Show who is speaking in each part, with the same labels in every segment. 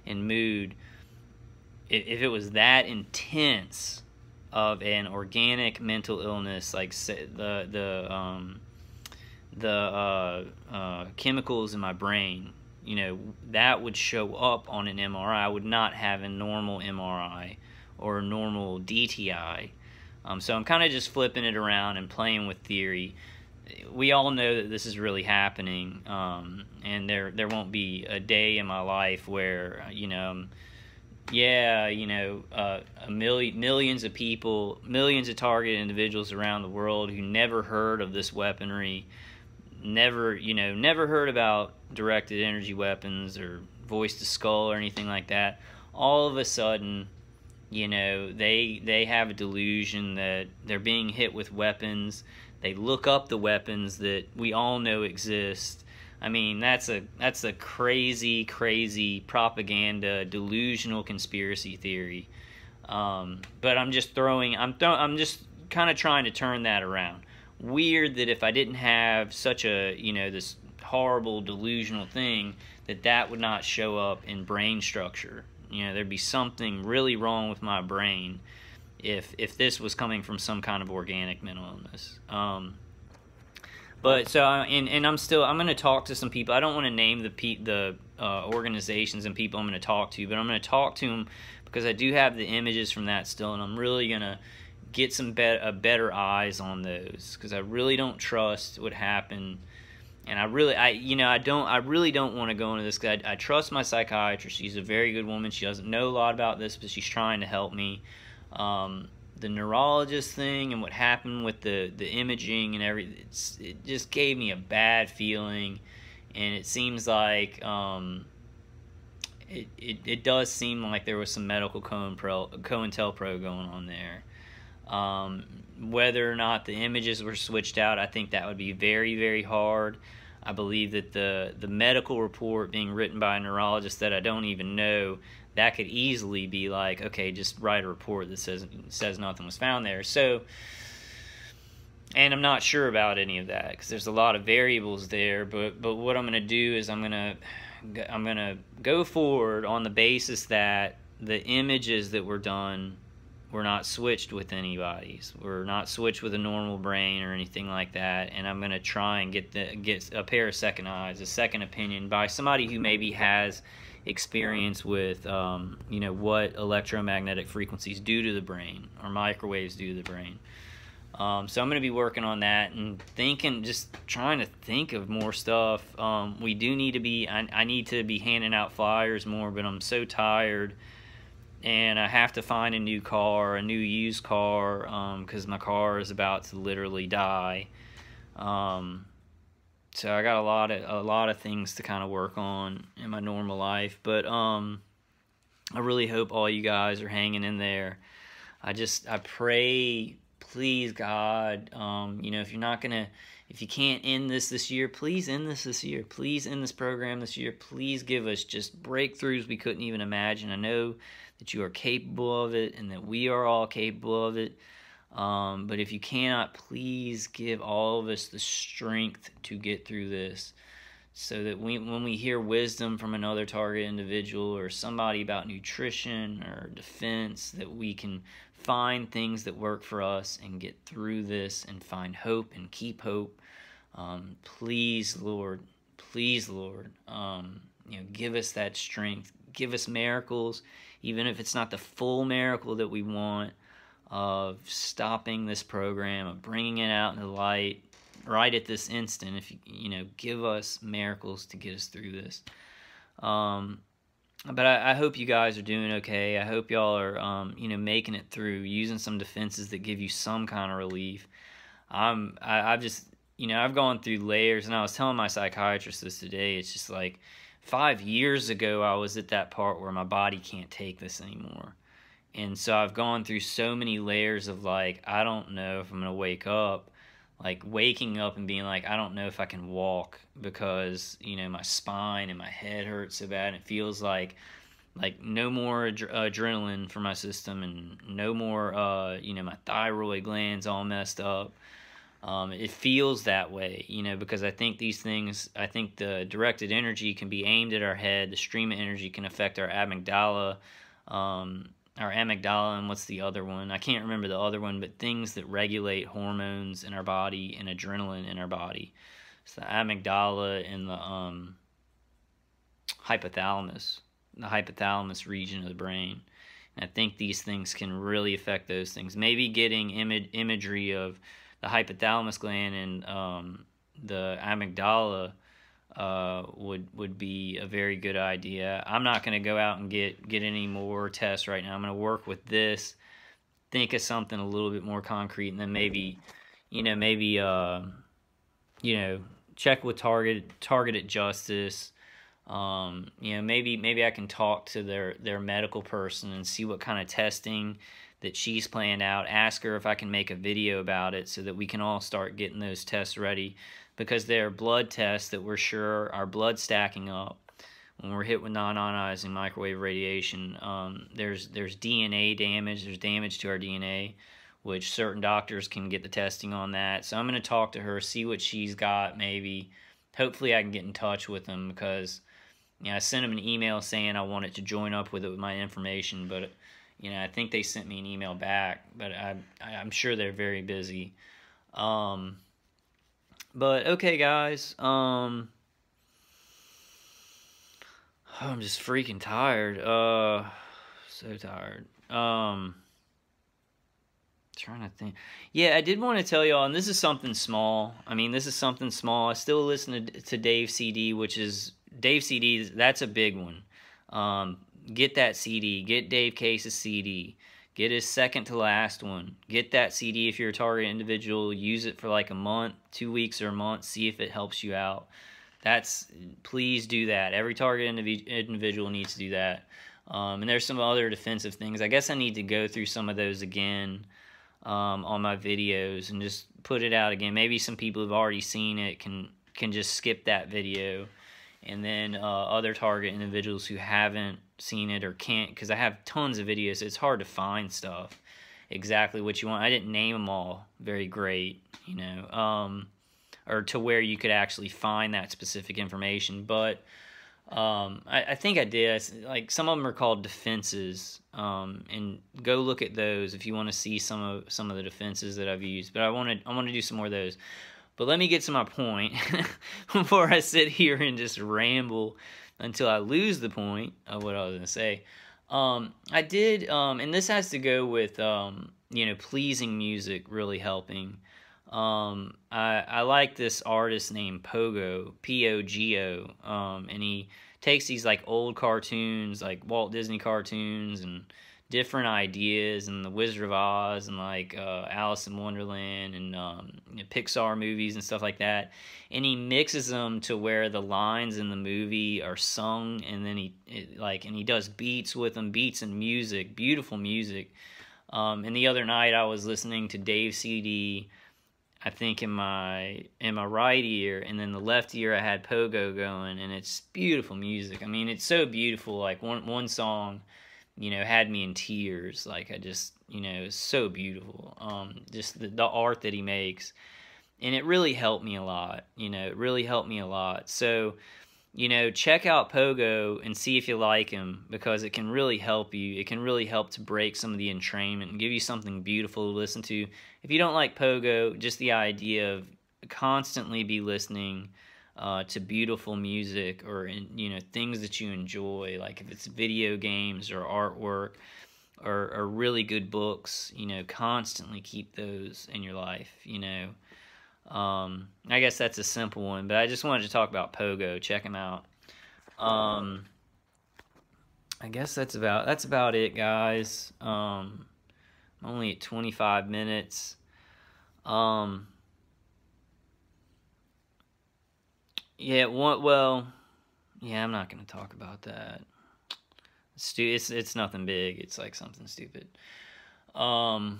Speaker 1: and mood, if it was that intense of an organic mental illness, like the chemicals in my brain, that would show up on an MRI. I would not have a normal MRI or a normal DTI. So I'm kind of just flipping it around and playing with theory. We all know that this is really happening, and there won't be a day in my life where millions of people, millions of targeted individuals around the world who never heard of this weaponry, never heard about directed energy weapons or voice to skull or anything like that. All of a sudden, they have a delusion that they're being hit with weapons. They look up the weapons that we all know exist. I mean, that's a crazy, crazy propaganda, delusional conspiracy theory. But I'm just kind of trying to turn that around. Weird that if I didn't have such a, this horrible delusional thing, that would not show up in brain structure. There'd be something really wrong with my brain if this was coming from some kind of organic mental illness. But so, I'm going to talk to some people. I don't want to name the organizations and people I'm going to talk to, but I'm going to talk to them because I do have the images from that still, and I'm really going to get some better eyes on those, because I really don't trust what happened. And I really don't want to go into this, because I trust my psychiatrist. She's a very good woman. She doesn't know a lot about this, but she's trying to help me. The neurologist thing and what happened with the imaging and everything, it just gave me a bad feeling, and it seems like it does seem like there was some medical COINTELPRO going on there. Whether or not the images were switched out, I think that would be very, very hard. I believe that the medical report being written by a neurologist that I don't even know, that could easily be like, okay, just write a report that says nothing was found there. So, and I'm not sure about any of that, because there's a lot of variables there. But what I'm going to do is I'm going to go forward on the basis that the images that were done were not switched with anybody's. We're not switched with a normal brain or anything like that. And I'm going to try and get a pair of second eyes, a second opinion by somebody who maybe has experience with what electromagnetic frequencies do to the brain, or microwaves do to the brain. So I'm going to be working on that and just trying to think of more stuff. We do need to be, I need to be handing out flyers more, but I'm so tired, and I have to find a new used car, because my car is about to literally die. So I got a lot of things to kind of work on in my normal life, but I really hope all you guys are hanging in there. I pray, please God, if you can't end this year, please end this year. Please end this program this year. Please give us just breakthroughs we couldn't even imagine. I know that you are capable of it, and that we are all capable of it. But if you cannot, please give all of us the strength to get through this, so that when we hear wisdom from another target individual or somebody about nutrition or defense, that we can find things that work for us and get through this and find hope and keep hope. Please, Lord, give us that strength. Give us miracles, even if it's not the full miracle that we want, of stopping this program, of bringing it out in the light right at this instant. If you give us miracles to get us through this. But I hope you guys are doing okay. I hope y'all are making it through, using some defenses that give you some kind of relief. I've just I've gone through layers, and I was telling my psychiatrist this today. It's just like 5 years ago I was at that part where my body can't take this anymore. And so I've gone through so many layers of like, I don't know if I'm going to wake up, like waking up and being like, I don't know if I can walk, because, my spine and my head hurt so bad. And it feels like no more adrenaline for my system, and no more, my thyroid glands all messed up. It feels that way, you know, because I think these things, I think the directed energy can be aimed at our head. The stream of energy can affect our amygdala, and what's the other one? I can't remember the other one, but things that regulate hormones in our body and adrenaline in our body. It's the amygdala and the hypothalamus region of the brain. And I think these things can really affect those things. Maybe getting imagery of the hypothalamus gland and the amygdala would be a very good idea. I'm not going to go out and get any more tests right now. I'm going to work with this, think of something a little bit more concrete, and then maybe check with targeted justice. Maybe I can talk to their medical person and see what kind of testing that she's planned out. Ask her if I can make a video about it so that we can all start getting those tests ready, because there are blood tests that we're sure our blood stacking up when we're hit with non-ionizing microwave radiation. There's DNA damage. There's damage to our DNA, which certain doctors can get the testing on that. So I'm going to talk to her, see what she's got. Maybe, hopefully I can get in touch with them, because I sent them an email saying I wanted to join up with it with my information, but I think they sent me an email back, but I'm sure they're very busy. But okay, guys. I'm just freaking tired. So tired. Trying to think. Yeah, I did want to tell y'all, and this is something small. This is something small. I still listen to Dave CD, which is Dave CD. That's a big one. Get that CD. Get Dave Case's CD. Get his second to last one. Get that CD if you're a target individual. Use it for like a month, 2 weeks, or a month. See if it helps you out. Please do that. Every target individual needs to do that. And there's some other defensive things. I guess I need to go through some of those again on my videos and just put it out again. Maybe some people who've already seen it can just skip that video. And then other target individuals who haven't seen it or can't, because I have tons of videos, it's hard to find stuff exactly what you want. I didn't name them all very great, or to where you could actually find that specific information. But I think I did. Like, some of them are called defenses, and go look at those if you want to see some of the defenses that I've used. But I want to do some more of those. But let me get to my point before I sit here and just ramble until I lose the point of what I was going to say. I did, and this has to go with, pleasing music really helping. I like this artist named Pogo, P-O-G-O, and he takes these like old cartoons, like Walt Disney cartoons, and different ideas, and the Wizard of Oz, and like Alice in Wonderland, and Pixar movies and stuff like that, and he mixes them to where the lines in the movie are sung, and then he does beats with them, beats and music, beautiful music. And the other night I was listening to Dave CD, I think in my right ear, and then the left ear I had Pogo going, and it's beautiful music. It's so beautiful. Like one song, had me in tears. Like, I just, it's so beautiful. Just the art that he makes, and it really helped me a lot. It really helped me a lot. So, check out Pogo and see if you like him, because it can really help you. It can really help to break some of the entrainment and give you something beautiful to listen to. If you don't like Pogo, just the idea of constantly be listening to beautiful music, or things that you enjoy, like if it's video games or artwork or really good books, constantly keep those in your life. I guess that's a simple one, but I just wanted to talk about Pogo. Check him out. I guess that's about it, guys. I'm only at 25 minutes. Yeah, I'm not going to talk about that. It's nothing big. It's like something stupid. Can't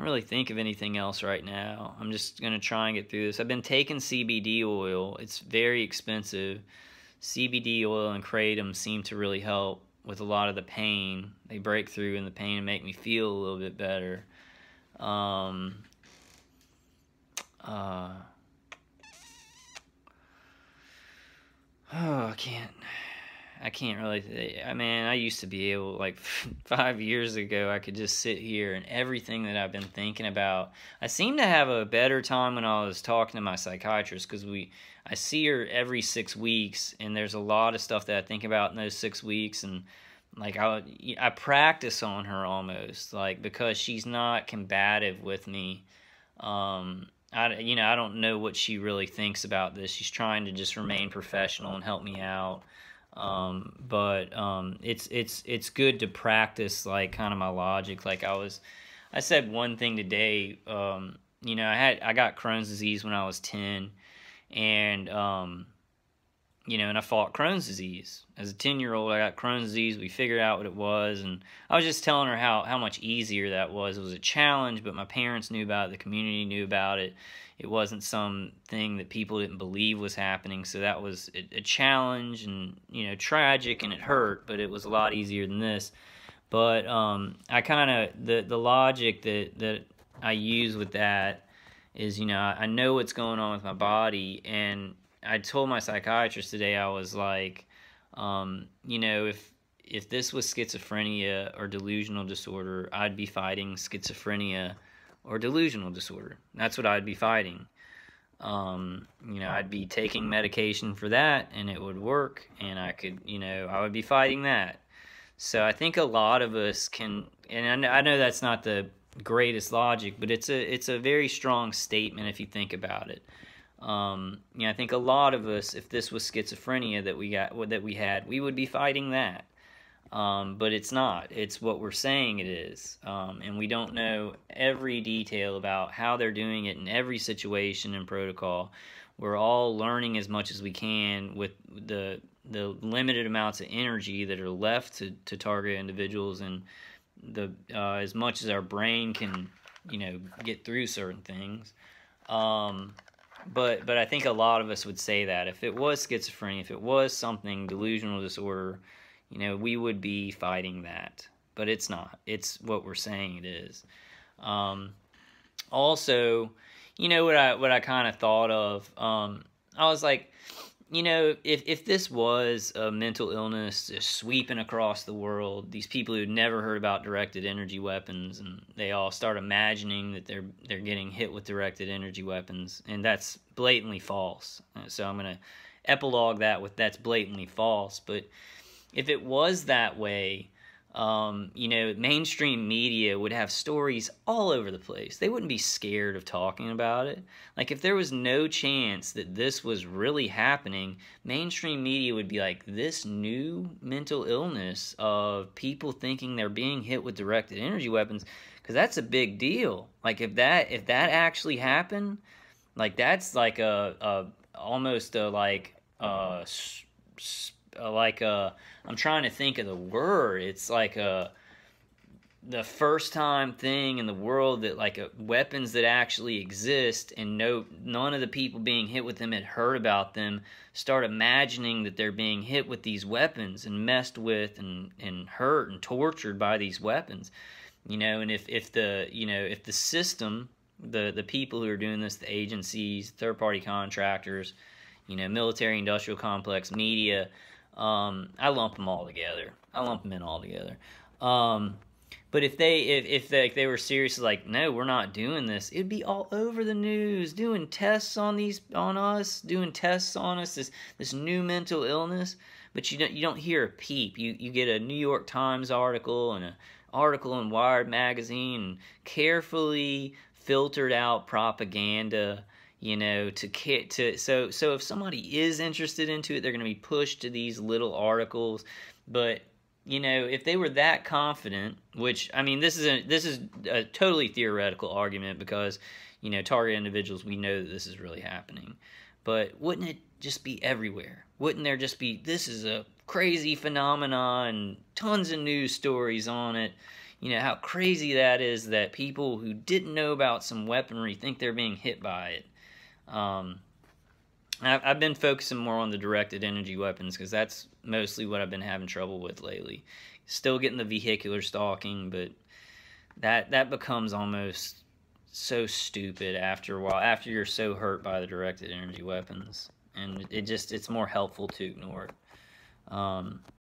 Speaker 1: really think of anything else right now. I'm just going to try and get through this. I've been taking CBD oil. It's very expensive. CBD oil and kratom seem to really help with a lot of the pain. They break through in the pain and make me feel a little bit better. Um, uh, oh, I can't really. I mean, I used to be able, like 5 years ago, I could just sit here and everything that I've been thinking about. I seem to have a better time when I was talking to my psychiatrist because I see her every 6 weeks, and there's a lot of stuff that I think about in those 6 weeks, and like I practice on her almost, like because she's not combative with me. I don't know what she really thinks about this. She's trying to just remain professional and help me out. But it's good to practice like kind of my logic. Like I said one thing today. I got Crohn's disease when I was 10, and and I fought Crohn's disease. As a 10-year-old, I got Crohn's disease. We figured out what it was, and I was just telling her how much easier that was. It was a challenge, but my parents knew about it. The community knew about it. It wasn't something that people didn't believe was happening, so that was a challenge and, tragic, and it hurt, but it was a lot easier than this. But I kind of, the logic that I use with that is, I know what's going on with my body, and I told my psychiatrist today, I was like, if this was schizophrenia or delusional disorder, I'd be fighting schizophrenia or delusional disorder. That's what I'd be fighting. I'd be taking medication for that, and it would work, and I would be fighting that. So I think a lot of us can, and I know that's not the greatest logic, but it's a very strong statement if you think about it. I think a lot of us, if this was schizophrenia that we had, we would be fighting that. But it's not. It's what we're saying it is. And we don't know every detail about how they're doing it in every situation and protocol. We're all learning as much as we can with the limited amounts of energy that are left to target individuals, and as much as our brain can, get through certain things. But I think a lot of us would say that if it was schizophrenia, if it was something delusional disorder, we would be fighting that. But it's not. It's what we're saying it is. Also, what I kind of thought of, I was like, if this was a mental illness just sweeping across the world, these people who'd never heard about directed energy weapons, and they all start imagining that they're getting hit with directed energy weapons, and that's blatantly false. So I'm going to epilogue that with that's blatantly false. But if it was that way, mainstream media would have stories all over the place. They wouldn't be scared of talking about it. Like, if there was no chance that this was really happening, mainstream media would be like, this new mental illness of people thinking they're being hit with directed energy weapons, because that's a big deal. Like, if that actually happened, like, that's like almost I'm trying to think of the word. It's like the first time thing in the world that weapons that actually exist, and none of the people being hit with them had heard about them, start imagining that they're being hit with these weapons and messed with and hurt and tortured by these weapons. And if the system, the people who are doing this, the agencies, third-party contractors, military industrial complex, media, I lump them all together. I lump them in all together. But if they were seriously like, no, we're not doing this, it'd be all over the news, doing tests on us, this new mental illness. But you don't hear a peep. You get a New York Times article and an article in Wired magazine, carefully filtered out propaganda. So if somebody is interested into it, they're going to be pushed to these little articles. But if they were that confident, which, I mean, this is a totally theoretical argument because target individuals, we know that this is really happening. But wouldn't it just be everywhere? Wouldn't there just be, this is a crazy phenomenon, and tons of news stories on it? How crazy that is that people who didn't know about some weaponry think they're being hit by it. I've been focusing more on the directed energy weapons because that's mostly what I've been having trouble with lately. Still getting the vehicular stalking, but that becomes almost so stupid after a while, after you're so hurt by the directed energy weapons, and it's more helpful to ignore it.